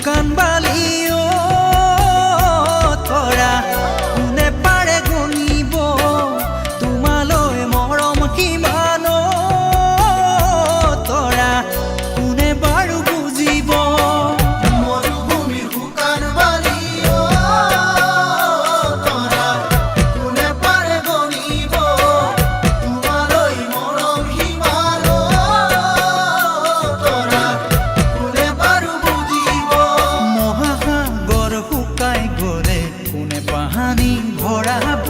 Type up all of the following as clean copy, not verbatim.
শুকান বালিও তৰা কোনে পাৰে গণিব তোমালৈ মৰম কিমান তৰা কোনে বাৰু বুজিব মৰুভূমিৰ শুকান বালিও তৰা কোনে পাৰে গণিব তোমালৈ মৰম কিমান তৰা কোনে বাৰু বুজিব মহাসাগৰ শুকাই গ'লে কোনে পানী ভৰাব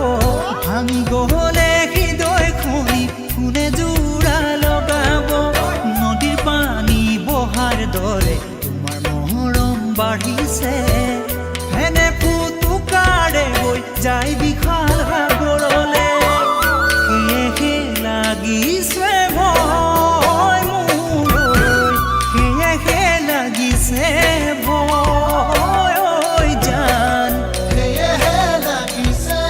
ভাঙি গ'লে হৃদয় খনি কোনে জোৰা লগাব নদীৰ পানী বহাৰ দৰে তোমাৰ মৰম বাঢ়িছে হেনে ফুটুকাৰে হৈ যায় বিশাল সাগৰলে সেয়েহে লাগিছে ভয় মোৰ সেয়েহে লাগিছে ভয় ঐ জান সেয়েহে লাগিছে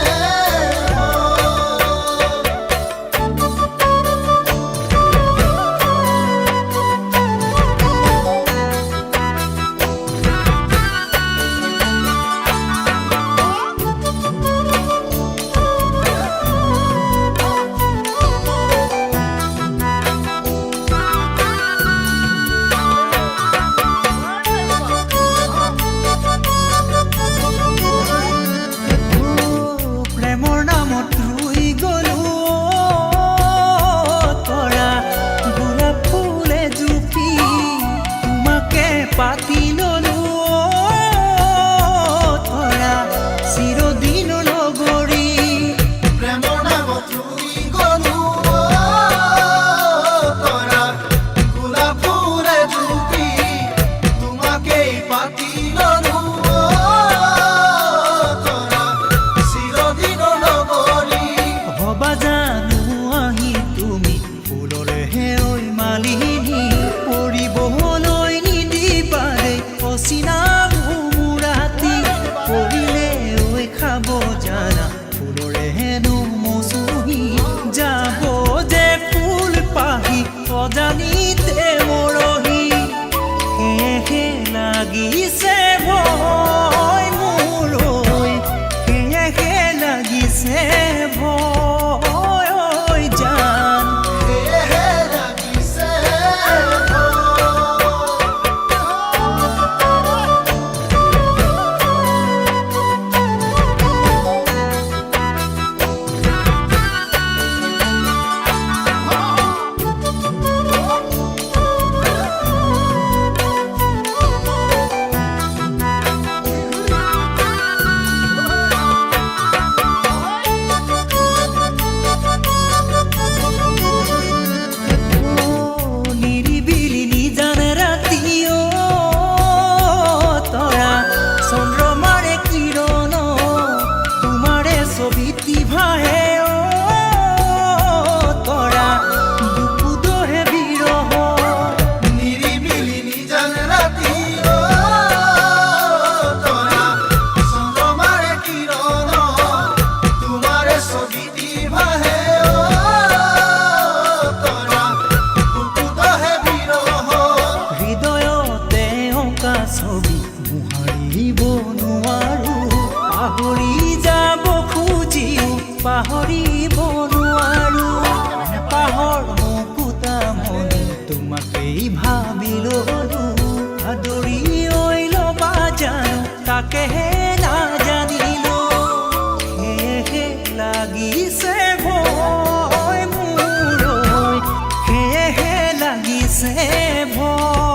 প্ৰেমৰ নামত ৰুই গ'লো তৰা গোলাপ ফুলে জুপি তোমাকে পাতি ল'লো তৰা চিৰদিন লগৰী প্ৰেমৰ নামত ৰুই গ'লো তৰা গোলাপ ফুলে জুপি তোমাকেই পাতি ল'লো তৰা চিৰদিন লগৰী হবা জানো আহি তুমি ফুলৰেহে ঐ মালিনী পৰিবলৈ নিদিবাৰে অচিনা ঘুমুৰাতি পৰিলে ঐ খাব জানা ফুলৰে হেনো মৌচুমী যাব যে ফুল পাহি অজানিতে মৰহি সেয়েহে লাগিছে ভয় মোৰ ঐ সেয়েহে লাগিছে ভয় ঐ জান সেয়েহে লাগিছে নিৰিবিলি নিজান ৰাতিও তৰা চন্দ্ৰমাৰে কিৰণ তোমাৰে ছবিটি ভাহে তৰা বুকুদহে বিৰহ নিৰিবিলি নিজান ৰাতি তৰা চন্দ্ৰমাৰে কিৰণ তোমাৰে ছবিটি ভাহে তৰা বুকুতহে বিৰহ হৃদয়তে অঁকা ছবি মোহাৰিব নোৱাৰো পাহৰি যাব খুজিও পাহৰিব নোৱাৰো পাহৰ মুকুতা মনি তোমাকেই ভাবি ল'লো আদৰি ঐ ল'বা জানো তাকেহে নাজানিলো সেয়েহে লাগিছে ভয় মোৰ ঐ সেয়েহে লাগিছে ভয়